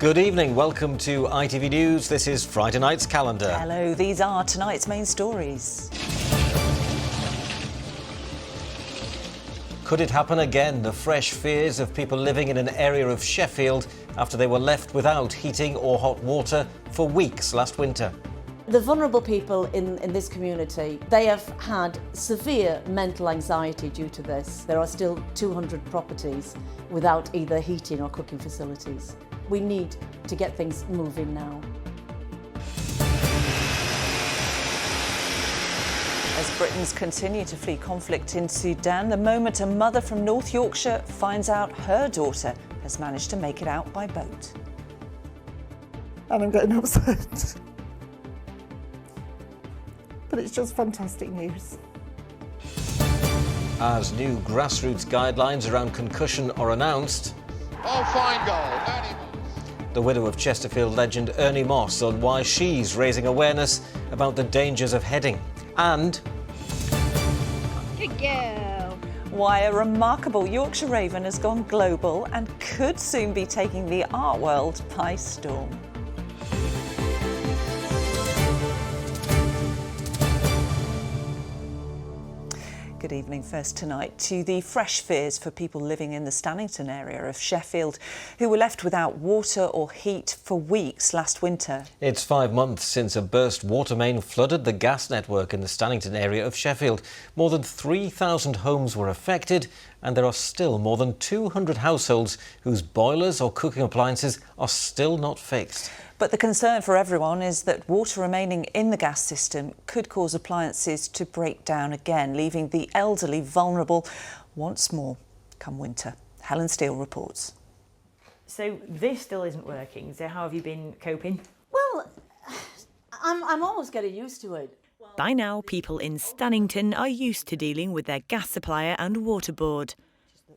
Good evening, welcome to ITV News. This is Friday night's calendar. Hello, these are tonight's main stories. Could it happen again? The fresh fears of people living in an area of Sheffield after they were left without heating or hot water for weeks last winter. The vulnerable people in this community, they have had severe mental anxiety due to this. There are still 200 properties without either heating or cooking facilities. We need to get things moving now. As Britons continue to flee conflict in Sudan, the moment a mother from North Yorkshire finds out her daughter has managed to make it out by boat. And I'm getting upset. But it's just fantastic news. As new Grassroots guidelines around concussion are announced, Oh, fine goal, Ernie Moss. The widow of Chesterfield legend Ernie Moss on why she's raising awareness about the dangers of heading. And Good girl. Why a remarkable Yorkshire raven has gone global and could soon be taking the art world by storm. Good evening. First tonight to the fresh fears for people living in the Stannington area of Sheffield who were left without water or heat for weeks last winter. it's 5 months since a burst water main flooded the gas network in the Stannington area of Sheffield. More than 3,000 homes were affected and there are still more than 200 households whose boilers or cooking appliances are still not fixed. But the concern for everyone is that water remaining in the gas system could cause appliances to break down again, leaving the elderly vulnerable once more come winter. Helen Steele reports. So this still isn't working. So how have you been coping? Well, I'm almost getting used to it. By now, people in Stannington are used to dealing with their gas supplier and water board.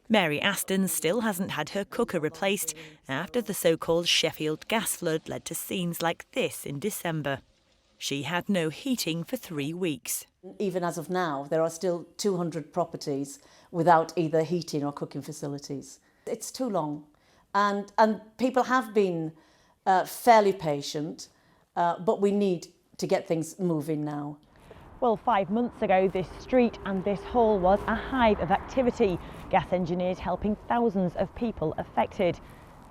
Mary Aston still hasn't had her cooker replaced after the so-called Sheffield gas flood led to scenes like this in December. She had no heating for 3 weeks. Even as of now, there are still 200 properties without either heating or cooking facilities. It's too long. And people have been fairly patient, but we need to get things moving now. Well, 5 months ago, this street and this hall was a hive of activity. Gas engineers helping thousands of people affected.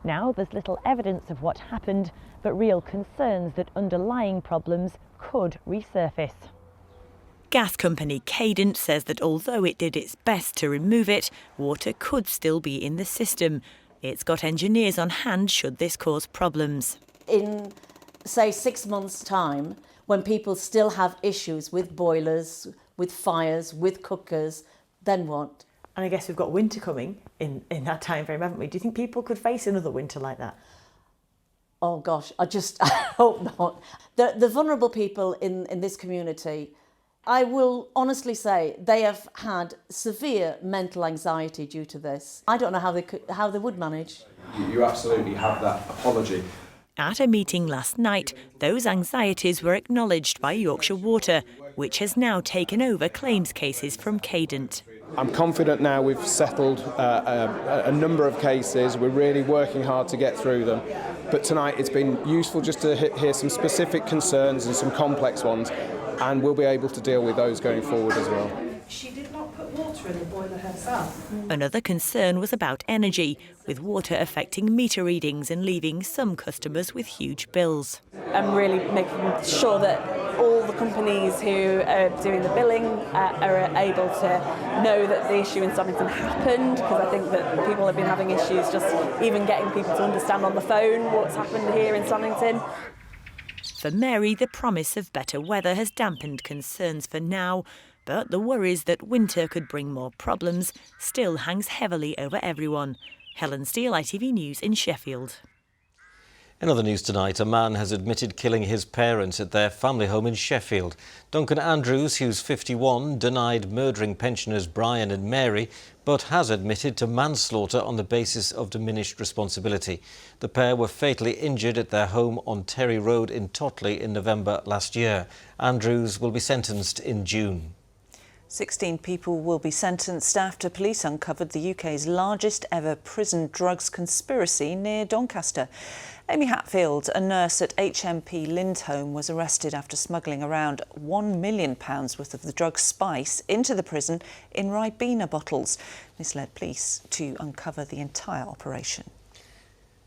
Now there's little evidence of what happened, but real concerns that underlying problems could resurface. Gas company Tenant says that although it did its best to remove it, water could still be in the system. It's got engineers on hand should this cause problems. In, say, 6 months' time, when people still have issues with boilers, with fires, with cookers, then what? And I guess we've got winter coming in that time frame, haven't we? Do you think people could face another winter like that? Oh gosh, I hope not. The vulnerable people in this community, I will honestly say they have had severe mental anxiety due to this. I don't know how they would manage. You absolutely have that apology. At a meeting last night, those anxieties were acknowledged by Yorkshire Water, which has now taken over claims cases from Tenant. I'm confident now we've settled a number of cases. We're really working hard to get through them. But tonight it's been useful just to hear some specific concerns and some complex ones, and we'll be able to deal with those going forward as well. She did not put water in the boiler herself. Another concern was about energy, with water affecting meter readings and leaving some customers with huge bills. I'm really making sure that all the companies who are doing the billing are able to know that the issue in Stannington happened, because I think that people have been having issues just even getting people to understand on the phone what's happened here in Stannington. For Mary, the promise of better weather has dampened concerns for now, but the worries that winter could bring more problems still hangs heavily over everyone. Helen Steele, ITV News in Sheffield. In other news tonight, a man has admitted killing his parents at their family home in Sheffield. Duncan Andrews, who's 51, denied murdering pensioners Brian and Mary, but has admitted to manslaughter on the basis of diminished responsibility. The pair were fatally injured at their home on Terry Road in Totley in November last year. Andrews will be sentenced in June. 16 people will be sentenced after police uncovered the UK's largest ever prison drugs conspiracy near Doncaster. Amy Hatfield, a nurse at HMP Lindholm, was arrested after smuggling around £1 million worth of the drug spice into the prison in Ribena bottles. This led police to uncover the entire operation.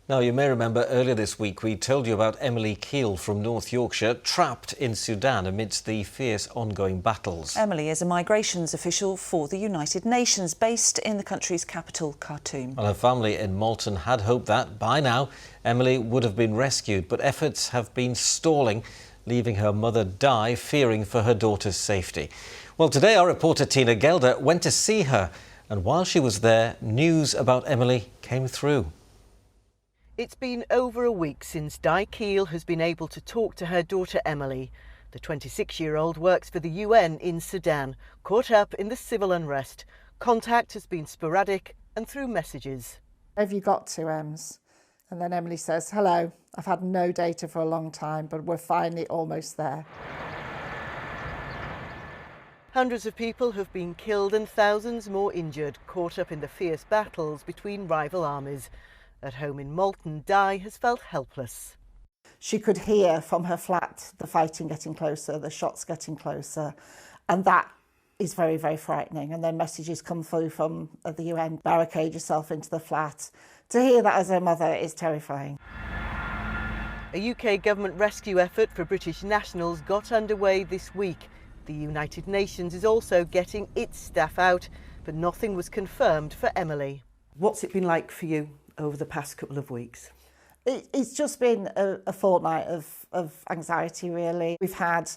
Now, you may remember earlier this week we told you about Emily Keel from North Yorkshire, trapped in Sudan amidst the fierce ongoing battles. Emily is a migrations official for the United Nations, based in the country's capital, Khartoum. Well, her family in Malton had hoped that, by now, Emily would have been rescued, but efforts have been stalling, leaving her mother Di fearing for her daughter's safety. Well, today our reporter Tina Gelder went to see her, and while she was there, news about Emily came through. It's been over a week since Di Keel has been able to talk to her daughter Emily. The 26-year-old works for the UN in Sudan, caught up in the civil unrest. Contact has been sporadic and through messages. Have you got to, Ems? And then Emily says, hello, I've had no data for a long time, but we're finally almost there. Hundreds of people have been killed and thousands more injured, caught up in the fierce battles between rival armies. At home in Malton, Di has felt helpless. She could hear from her flat the fighting getting closer, the shots getting closer, and that is very, very frightening. And then messages come through from the UN, barricade yourself into the flat. To hear that as her mother is terrifying. A UK government rescue effort for British nationals got underway this week. The United Nations is also getting its staff out, but nothing was confirmed for Emily. What's it been like for you over the past couple of weeks? It's just been a fortnight of anxiety, really. We've had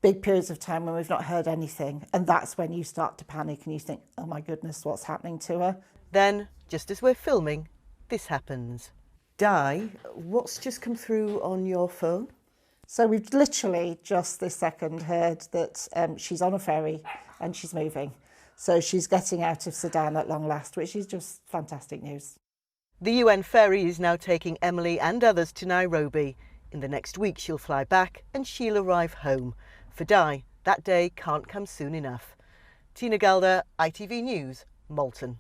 big periods of time when we've not heard anything, and that's when you start to panic and you think, oh my goodness, what's happening to her? Then, just as we're filming, this happens. Di, what's just come through on your phone? So we've literally just this second heard that she's on a ferry and she's moving. So she's getting out of Sudan at long last, which is just fantastic news. The UN ferry is now taking Emily and others to Nairobi. In the next week she'll fly back and she'll arrive home. For Di, that day can't come soon enough. Tina Gelder, ITV News, Malton.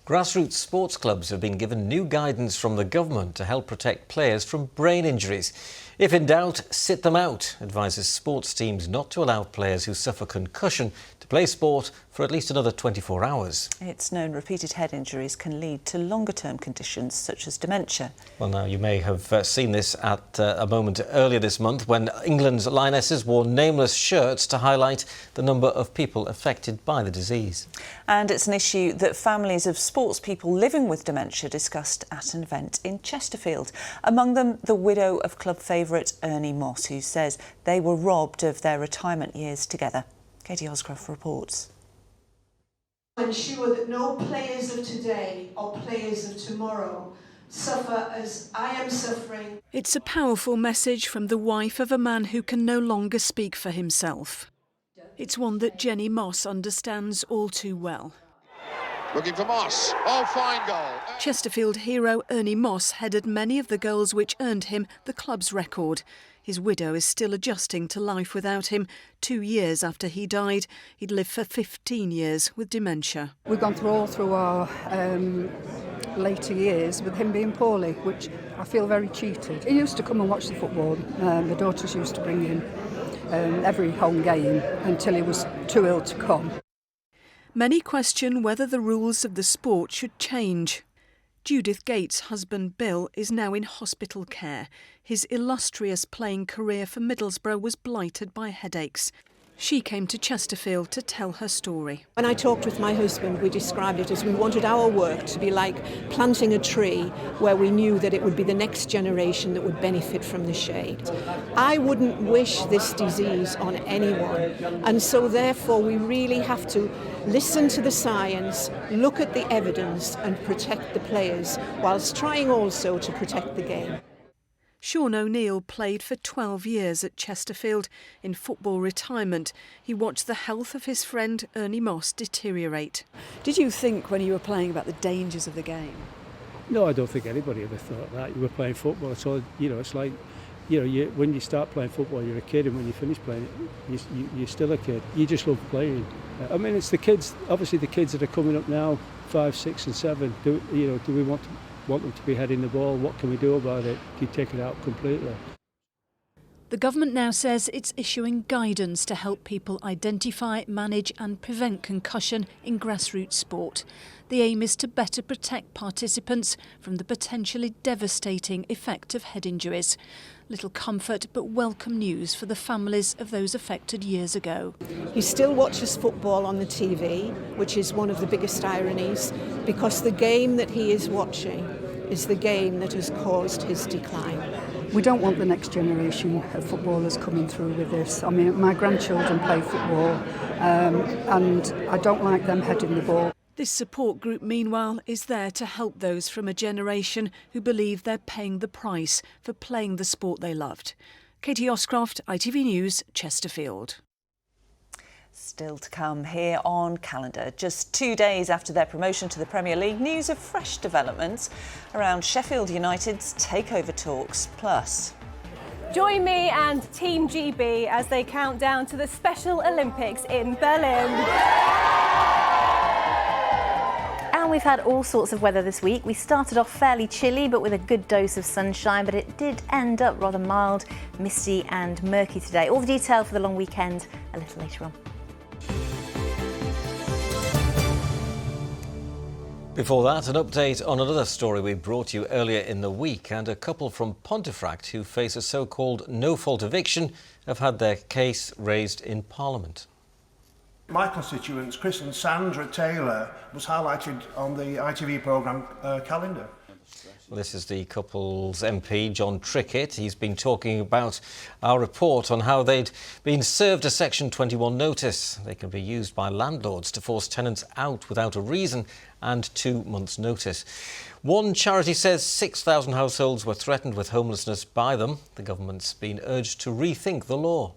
Grassroots sports clubs have been given new guidance from the government to help protect players from brain injuries. If in doubt, sit them out, advises sports teams not to allow players who suffer concussion to play sport for at least another 24 hours. It's known repeated head injuries can lead to longer-term conditions such as dementia. Well, now, you may have seen this at a moment earlier this month when England's Lionesses wore nameless shirts to highlight the number of people affected by the disease. And it's an issue that families of sports people living with dementia discussed at an event in Chesterfield. Among them, the widow of club favourite Ernie Moss, who says they were robbed of their retirement years together. Katie Oscroft reports. Ensure that no players of today or players of tomorrow suffer as I am suffering. It's a powerful message from the wife of a man who can no longer speak for himself. It's one that Jenny Moss understands all too well. Looking for Moss. Oh, fine goal. Chesterfield hero Ernie Moss headed many of the goals which earned him the club's record. His widow is still adjusting to life without him. 2 years after he died, he'd lived for 15 years with dementia. We've gone through our later years with him being poorly, which I feel very cheated. He used to come and watch the football. The daughters used to bring him every home game until he was too ill to come. Many question whether the rules of the sport should change. Judith Gates' husband Bill is now in hospital care. His illustrious playing career for Middlesbrough was blighted by headaches. She came to Chesterfield to tell her story. When I talked with my husband, we described it as we wanted our work to be like planting a tree where we knew that it would be the next generation that would benefit from the shade. I wouldn't wish this disease on anyone, and so therefore we really have to listen to the science, look at the evidence and protect the players, whilst trying also to protect the game. Sean O'Neill played for 12 years at Chesterfield. In football retirement, he watched the health of his friend Ernie Moss deteriorate. Did you think when you were playing about the dangers of the game? No, I don't think anybody ever thought that. You were playing football, so, it's like when you start playing football, you're a kid, and when you finish playing it, you're still a kid. You just love playing. I mean, it's the kids. Obviously, the kids that are coming up now, 5, 6, and 7. Do we want them to be heading the ball? What can we do about it? Do you take it out completely? The government now says it's issuing guidance to help people identify, manage and prevent concussion in grassroots sport. The aim is to better protect participants from the potentially devastating effect of head injuries. Little comfort but welcome news for the families of those affected years ago. He still watches football on the TV, which is one of the biggest ironies, because the game that he is watching is the game that has caused his decline. We don't want the next generation of footballers coming through with this. I mean, my grandchildren play football and I don't like them heading the ball. This support group, meanwhile, is there to help those from a generation who believe they're paying the price for playing the sport they loved. Katie Oscroft, ITV News, Chesterfield. Still to come here on Calendar. Just 2 days after their promotion to the Premier League, news of fresh developments around Sheffield United's takeover talks. Plus, join me and Team GB as they count down to the Special Olympics in Berlin. And we've had all sorts of weather this week. We started off fairly chilly, but with a good dose of sunshine, but it did end up rather mild, misty and murky today. All the detail for the long weekend a little later on. Before that, an update on another story we brought you earlier in the week, and a couple from Pontefract who face a so-called no-fault eviction have had their case raised in Parliament. My constituents, Chris and Sandra Taylor, was highlighted on the ITV programme Calendar. Well, this is the couple's MP, John Trickett. He's been talking about our report on how they'd been served a Section 21 notice. They can be used by landlords to force tenants out without a reason and 2 months' notice. One charity says 6,000 households were threatened with homelessness by them. The government's been urged to rethink the law.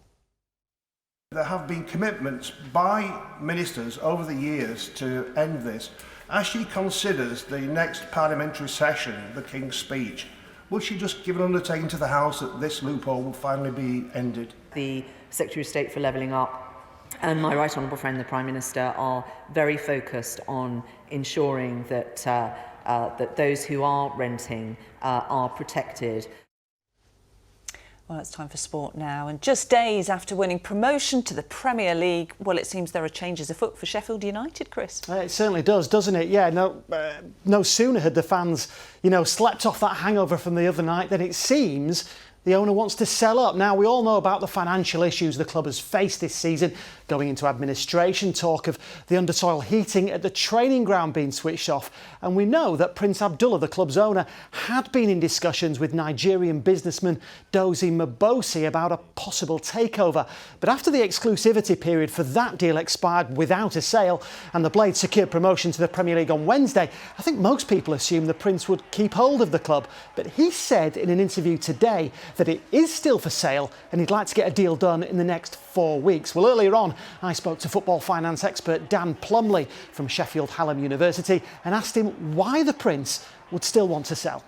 There have been commitments by ministers over the years to end this. As she considers the next parliamentary session, the King's Speech, will she just give an undertaking to the House that this loophole will finally be ended? The Secretary of State for Levelling Up and my right honourable friend, the Prime Minister, are very focused on ensuring that, that those who are renting are protected. Well, it's time for sport now. And just days after winning promotion to the Premier League, well, it seems there are changes afoot for Sheffield United, Chris. It certainly does, doesn't it? Yeah, no sooner had the fans, slept off that hangover from the other night than it seems the owner wants to sell up. Now, we all know about the financial issues the club has faced this season, going into administration, talk of the undersoil heating at the training ground being switched off. And we know that Prince Abdullah, the club's owner, had been in discussions with Nigerian businessman Dozie Mbosi about a possible takeover. But after the exclusivity period for that deal expired without a sale and the Blades secured promotion to the Premier League on Wednesday, I think most people assumed the Prince would keep hold of the club. But he said in an interview today that it is still for sale and he'd like to get a deal done in the next 4 weeks. Well, earlier on, I spoke to football finance expert Dan Plumley from Sheffield Hallam University and asked him why the Prince would still want to sell.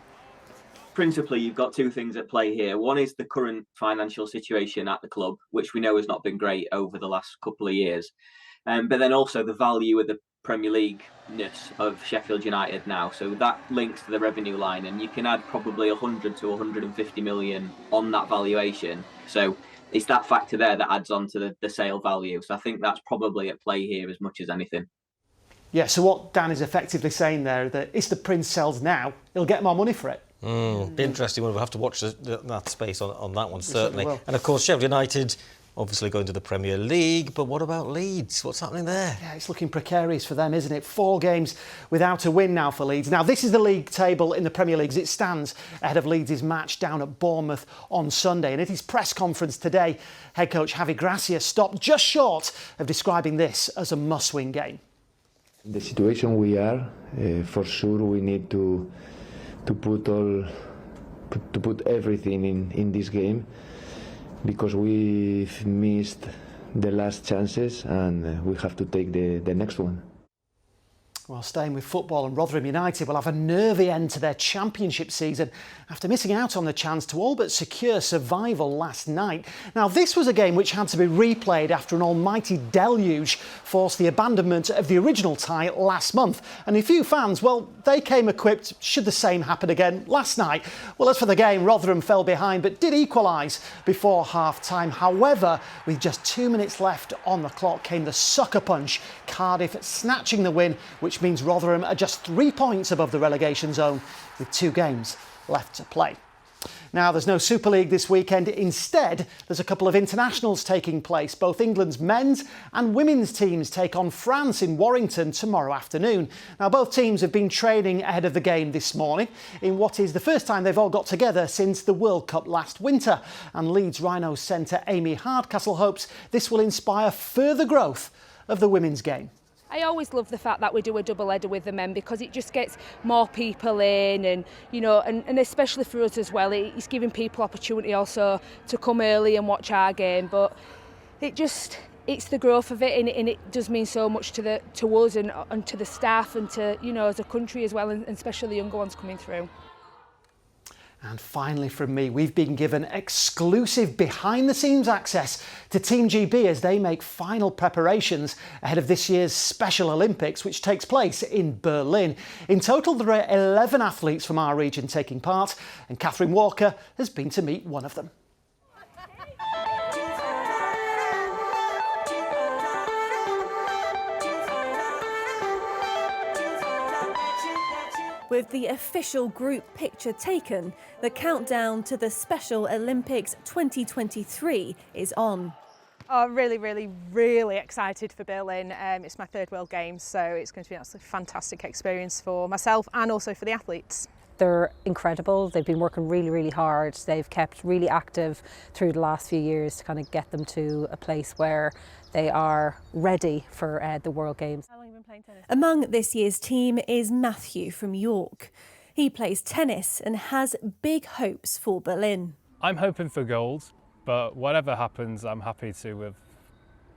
Principally, you've got two things at play here. One is the current financial situation at the club, which we know has not been great over the last couple of years. But then also the value of the Premier League-ness of Sheffield United now. So that links to the revenue line, and you can add probably 100 to 150 million on that valuation. So it's that factor there that adds on to the sale value. So I think that's probably at play here as much as anything. Yeah, so what Dan is effectively saying there, that if the Prince sells now, he'll get more money for it. Be interesting. We'll have to watch that space on that one, certainly. And of course, Sheffield United obviously going to the Premier League, but what about Leeds? What's happening there? Yeah, it's looking precarious for them, isn't it? 4 games without a win now for Leeds. Now, this is the league table in the Premier League as it stands ahead of Leeds' match down at Bournemouth on Sunday. And at his press conference today, head coach Javi Gracia stopped just short of describing this as a must-win game. The situation we are, for sure, we need to put everything in this game, because we've missed the last chances and we have to take the next one. Well, staying with football, and Rotherham United will have a nervy end to their championship season after missing out on the chance to all but secure survival last night. Now, this was a game which had to be replayed after an almighty deluge forced the abandonment of the original tie last month. And a few fans, well, they came equipped should the same happen again last night. Well, as for the game, Rotherham fell behind but did equalise before half-time. However, with just 2 minutes left on the clock came the sucker punch, Cardiff snatching the win, which means Rotherham are just 3 points above the relegation zone with 2 games left to play. Now, there's no Super League this weekend. Instead, there's a couple of internationals taking place. Both England's men's and women's teams take on France in Warrington tomorrow afternoon. Now, both teams have been training ahead of the game this morning in what is the first time they've all got together since the World Cup last winter. And Leeds Rhinos centre Amy Hardcastle hopes this will inspire further growth of the women's game. I always love the fact that we do a double header with the men because it just gets more people in, and you know, and especially for us as well, it's giving people opportunity also to come early and watch our game. But it's the growth of it, and it does mean so much to us and to the staff and to, you know, as a country as well, and especially the younger ones coming through. And finally from me, we've been given exclusive behind-the-scenes access to Team GB as they make final preparations ahead of this year's Special Olympics, which takes place in Berlin. In total, there are 11 athletes from our region taking part, and Catherine Walker has been to meet one of them. With the official group picture taken, the countdown to the Special Olympics 2023 is on. Oh, really excited for Berlin. It's my 3rd World Games, so it's going to be an absolutely fantastic experience for myself and also for the athletes. They're incredible. They've been working really hard. They've kept really active through the last few years to kind of get them to a place where they are ready for the World Games. How long have you been playing tennis? Among this year's team is Matthew from York. He plays tennis and has big hopes for Berlin. I'm hoping for gold, but whatever happens, I'm happy to have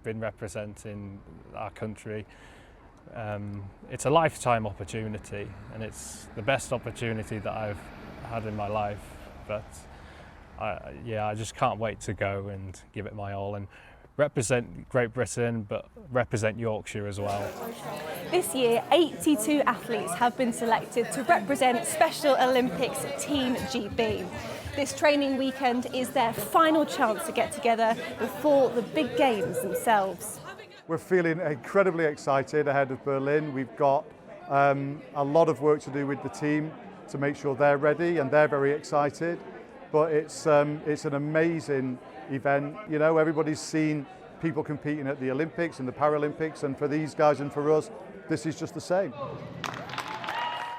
been representing our country. It's a lifetime opportunity, and it's the best opportunity that I've had in my life. But I just can't wait to go and give it my all and represent Great Britain, but represent Yorkshire as well. This year, 82 athletes have been selected to represent Special Olympics Team GB. This training weekend is their final chance to get together before the big games themselves. We're feeling incredibly excited ahead of Berlin. We've got a lot of work to do with the team to make sure they're ready, and they're very excited. But it's an amazing event. You know, everybody's seen people competing at the Olympics and the Paralympics, and for these guys and for us, this is just the same.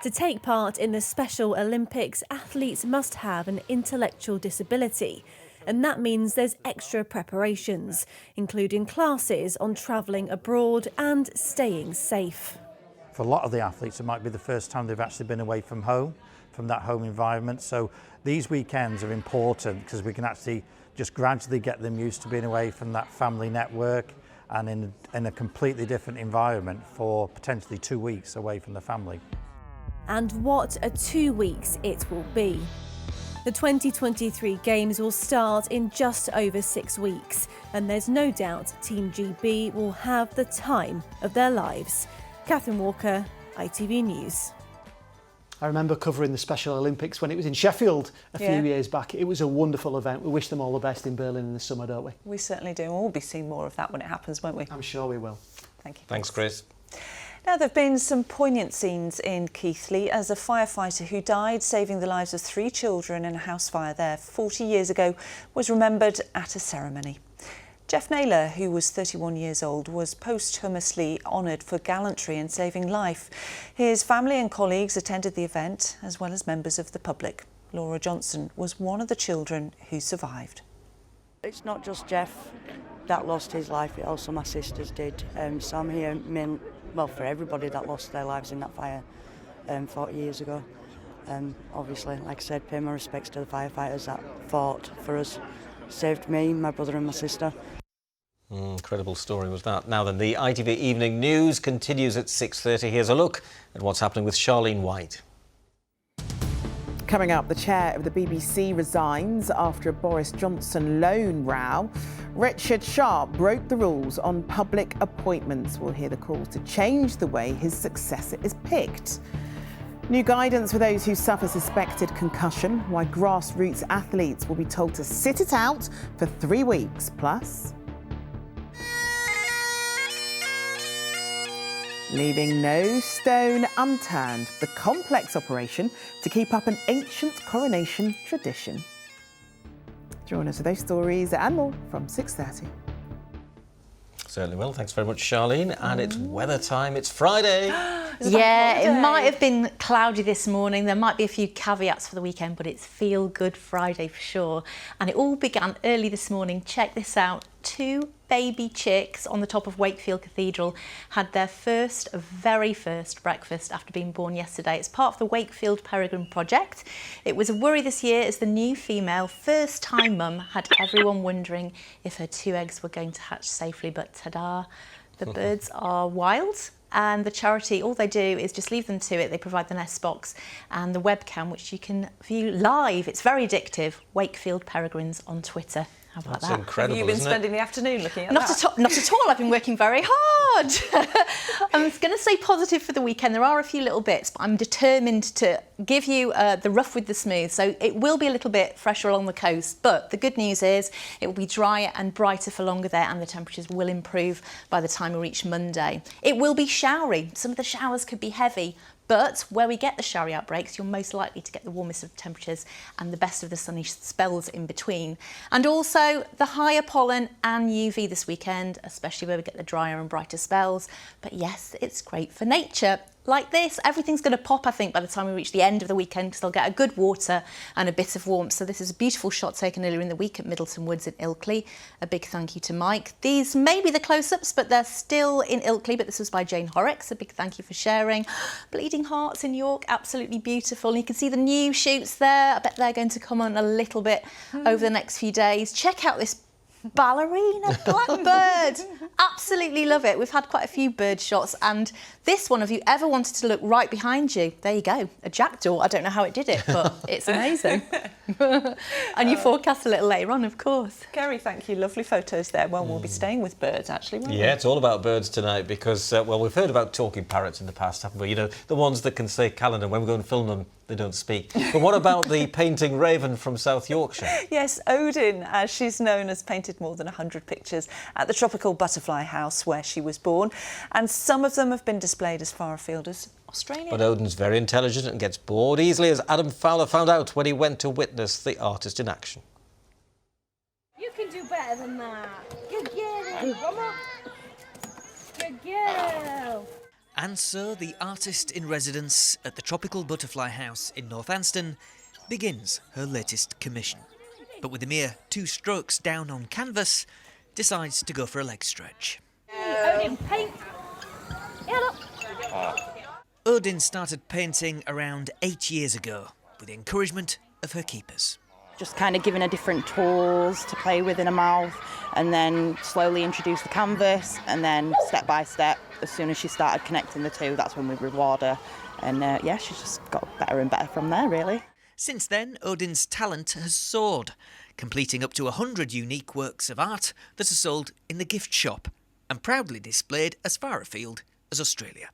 To take part in the Special Olympics, athletes must have an intellectual disability. And that means there's extra preparations, including classes on travelling abroad and staying safe. For a lot of the athletes, it might be the first time they've actually been away from home, from that home environment. So these weekends are important because we can actually just gradually get them used to being away from that family network and in a completely different environment for potentially 2 weeks away from the family. And what a 2 weeks it will be. The 2023 Games will start in just over 6 weeks, and there's no doubt Team GB will have the time of their lives. Catherine Walker, ITV News. I remember covering the Special Olympics when it was in Sheffield a few years back. It was a wonderful event. We wish them all the best in Berlin in the summer, don't we? We certainly do. We'll be seeing more of that when it happens, won't we? I'm sure we will. Thank you. Thanks, Chris. Now, there have been some poignant scenes in Keighley as a firefighter who died saving the lives of 3 children in a house fire there 40 years ago was remembered at a ceremony. Jeff Naylor, who was 31 years old, was posthumously honoured for gallantry in saving life. His family and colleagues attended the event, as well as members of the public. Laura Johnson was one of the children who survived. It's not just Jeff that lost his life, it also my sisters did. So I'm here, well, for everybody that lost their lives in that fire 40 years ago. Obviously, like I said, pay my respects to the firefighters that fought for us, saved me, my brother and my sister. Incredible story was that. Now then, the ITV Evening News continues at 6:30. Here's a look at what's happening with Charlene White. Coming up, the chair of the BBC resigns after a Boris Johnson loan row. Richard Sharp broke the rules on public appointments. We'll hear the calls to change the way his successor is picked. New guidance for those who suffer suspected concussion, why grassroots athletes will be told to sit it out for 3 weeks. Plus, leaving no stone unturned, the complex operation to keep up an ancient coronation tradition. Join us for those stories and more from 6:30. Certainly will. Thanks very much, Charlene. And it's weather time. It's Friday. Yeah, it might have been cloudy this morning. There might be a few caveats for the weekend, but it's Feel Good Friday for sure. And it all began early this morning. Check this out. 2 baby chicks on the top of Wakefield Cathedral had their very first breakfast after being born yesterday. It's part of the Wakefield Peregrine Project. It was a worry this year as the new female first-time mum had everyone wondering if her 2 eggs were going to hatch safely, but ta-da, the birds are wild. And the charity, all they do is just leave them to it. They provide the nest box and the webcam, which you can view live. It's very addictive. Wakefield Peregrines on Twitter. How about That's that? incredible, Have you been isn't it? spending the afternoon looking at Not that? Not at all. I've been working very hard. I'm going to stay positive for the weekend. There are a few little bits, but I'm determined to give you the rough with the smooth. So it will be a little bit fresher along the coast, but the good news is it will be drier and brighter for longer there, and the temperatures will improve by the time we reach Monday. It will be showery. Some of the showers could be heavy, but where we get the showery outbreaks, you're most likely to get the warmest of temperatures and the best of the sunny spells in between. And also the higher pollen and UV this weekend, especially where we get the drier and brighter spells. But yes, it's great for nature. Like this, everything's going to pop, I think, by the time we reach the end of the weekend, because they'll get a good water and a bit of warmth. So this is a beautiful shot taken earlier in the week at Middleton Woods in Ilkley. A big thank you to Mike. These may be the close-ups, but they're still in Ilkley, but this was by Jane Horrocks. A big thank you for sharing. Bleeding Hearts in York, absolutely beautiful. And you can see the new shoots there. I bet they're going to come on a little bit over the next few days. Check out this ballerina blackbird. Absolutely love it. We've had quite a few bird shots, and this one, if you ever wanted to look right behind you, there you go, a jackdaw. I don't know how it did it, but it's amazing. And you forecast a little later on, of course. Kerry, thank you. Lovely photos there. Well, we'll be staying with birds, actually, won't we? Yeah, it's all about birds tonight because, well, we've heard about talking parrots in the past, haven't we? You know, the ones that can say calendar. When we go and film them, they don't speak. But what about the painting raven from South Yorkshire? Yes, Odin, as she's known, has painted more than 100 pictures at the tropical butterfly house where she was born. And some of them have been displayed as far afield as Australia. But Odin's very intelligent and gets bored easily, as Adam Fowler found out when he went to witness the artist in action. You can do better than that. Good girl. One more. Good girl. And so the artist in residence at the Tropical Butterfly House in Northampton begins her latest commission. But with a mere 2 strokes down on canvas, decides to go for a leg stretch. Odin, paint. Odin started painting around 8 years ago with the encouragement of her keepers. Just kind of giving her different tools to play with in her mouth, and then slowly introduce the canvas, and then step by step, as soon as she started connecting the two, that's when we reward her. And yeah, she's just got better and better from there, really. Since then, Odin's talent has soared, completing up to 100 unique works of art that are sold in the gift shop and proudly displayed as far afield as Australia.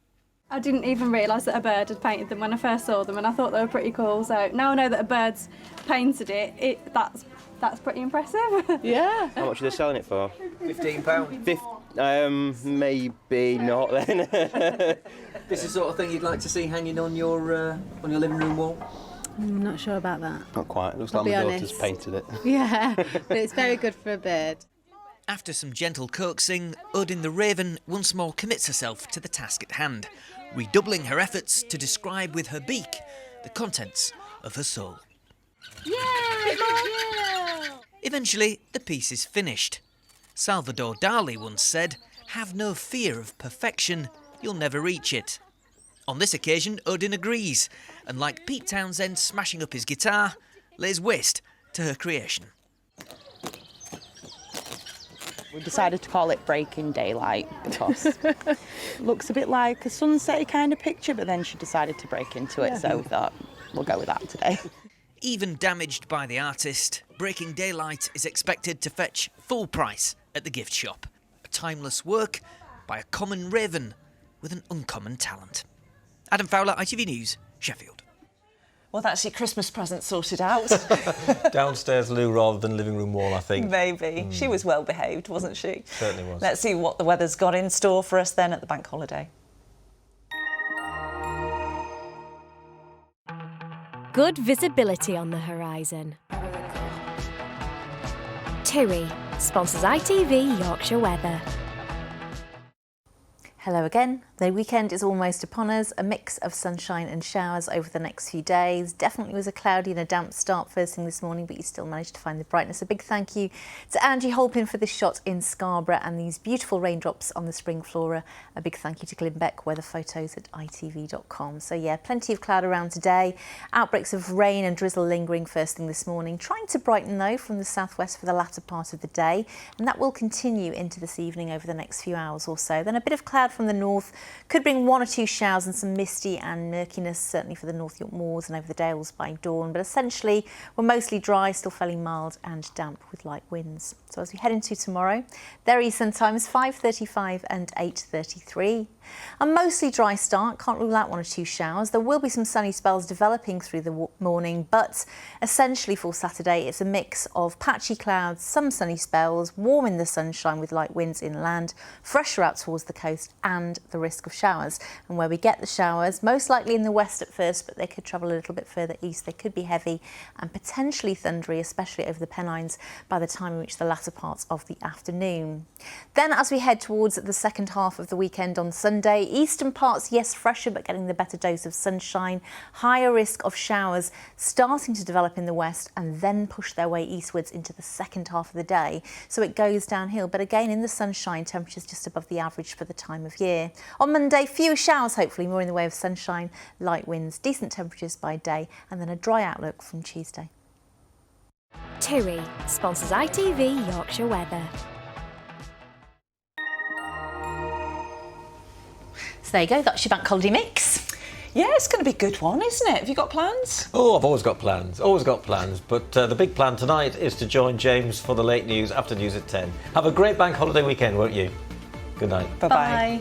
I didn't even realise that a bird had painted them when I first saw them, and I thought they were pretty cool. So now I know that a bird's painted it, that's pretty impressive. Yeah. How much are they selling it for? £15. Maybe not then. This is the sort of thing you'd like to see hanging on your living room wall? I'm not sure about that. Not quite. It looks I'll like my be daughter's honest. painted it. Yeah, but it's very good for a bird. After some gentle coaxing, Odin the Raven once more commits herself to the task at hand, redoubling her efforts to describe with her beak the contents of her soul. Yeah! Eventually, the piece is finished. Salvador Dali once said, "Have no fear of perfection, you'll never reach it." On this occasion, Odin agrees, and like Pete Townsend smashing up his guitar, lays waste to her creation. We decided to call it Breaking Daylight because it looks a bit like a sunset kind of picture, but then she decided to break into it, so we thought we'll go with that today. Even damaged by the artist, Breaking Daylight is expected to fetch full price at the gift shop. A timeless work by a common raven with an uncommon talent. Adam Fowler, ITV News, Sheffield. Well, that's your Christmas present sorted out. Downstairs loo rather than living room wall, I think. Maybe. She was well behaved, wasn't she? Certainly was. Let's see what the weather's got in store for us then at the bank holiday. Good visibility on the horizon. TUI sponsors ITV Yorkshire Weather. Hello again. The weekend is almost upon us. A mix of sunshine and showers over the next few days. Definitely was a cloudy and a damp start first thing this morning, but you still managed to find the brightness. A big thank you to Angie Holpin for this shot in Scarborough and these beautiful raindrops on the spring flora. A big thank you to Glyn Beck, weather photos at itv.com. So yeah, plenty of cloud around today. Outbreaks of rain and drizzle lingering first thing this morning. Trying to brighten though from the southwest for the latter part of the day, and that will continue into this evening over the next few hours or so. Then a bit of cloud from the north could bring 1 or 2 showers and some misty and murkiness, certainly for the North York Moors and over the Dales by dawn. But essentially, we're mostly dry, still fairly mild and damp with light winds. So as we head into tomorrow, there are Eastern times 5:35 and 8:33. A mostly dry start, can't rule out 1 or 2 showers. There will be some sunny spells developing through the morning, but essentially for Saturday, it's a mix of patchy clouds, some sunny spells, warm in the sunshine with light winds inland, fresher out towards the coast and the risk of showers. And where we get the showers, most likely in the west at first, but they could travel a little bit further east. They could be heavy and potentially thundery, especially over the Pennines by the time we reach the latter parts of the afternoon. Then as we head towards the second half of the weekend on Sunday, eastern parts, yes, fresher, but getting the better dose of sunshine. Higher risk of showers starting to develop in the west and then push their way eastwards into the second half of the day. So it goes downhill, but again in the sunshine, temperatures just above the average for the time of year. On Monday, fewer showers, hopefully more in the way of sunshine, light winds, decent temperatures by day, and then a dry outlook from Tuesday. TUI sponsors ITV Yorkshire Weather. So there you go, that's your bank holiday mix. Yeah, it's going to be a good one, isn't it? Have you got plans? Oh, I've always got plans, but the big plan tonight is to join James for the late news after news at 10. Have a great bank holiday weekend, won't you? Good night. Bye-bye. Bye.